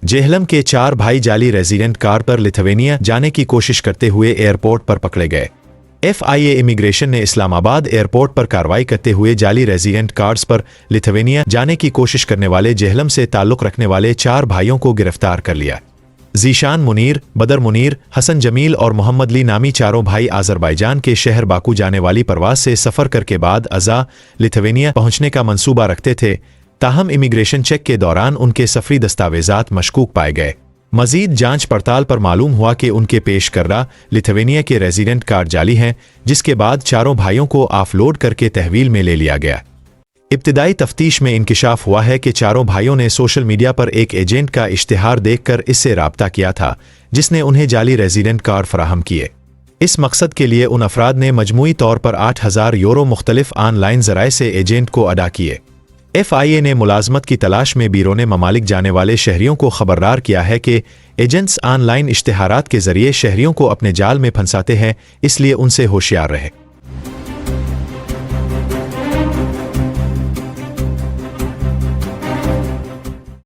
जेहलम के 4 भाई जाली रेजिडेंट कार्ड पर लिथुआनिया जाने की कोशिश करते हुए एयरपोर्ट पर पकड़े गए। FIA इमिग्रेशन ने इस्लामाबाद एयरपोर्ट पर कार्रवाई करते हुए जाली रेजिडेंट कार्ड्स पर लिथुआनिया जाने की कोशिश करने वाले जेहलम से ताल्लुक़ रखने वाले 4 भाइयों को गिरफ्तार कर लिया। जीशान मुनीर, बदर मुनीर, हसन जमील और मोहम्मद ली नामी चारों भाई अज़रबैजान के शहर बाकू जाने वाली परवाज से सफ़र करके बाद अज़ा लिथुआनिया पहुंचने का मंसूबा रखते थे। ताहम इमिग्रेशन चेक के दौरान उनके सफरी दस्तावेजात मशकूक पाए गए। मजीद जांच पड़ताल पर मालूम हुआ कि उनके पेश करदा लिथुआनिया के रेजिडेंट कार्ड जाली हैं, जिसके बाद चारों भाइयों को ऑफलोड करके तहवील में ले लिया गया। इब्तिदाई तफ्तीश में इंकिशाफ हुआ है कि चारों भाइयों ने सोशल मीडिया पर एक एजेंट का इश्तिहार देखकर इससे राब्ता किया था, जिसने उन्हें जाली रेजिडेंट कार्ड फराहम किए। इस मकसद के लिए उन अफराद ने मजमूई तौर पर 8,000 यूरो मुख्तलिफ ऑनलाइन ज़राए से एजेंट को अदा किए। FIA ने मुलाजमत की तलाश में बैरून ममालिक जाने वाले शहरियों को खबरदार किया है कि एजेंट्स ऑनलाइन इश्तिहारात के जरिए शहरियों को अपने जाल में फंसाते हैं, इसलिए उनसे होशियार रहे।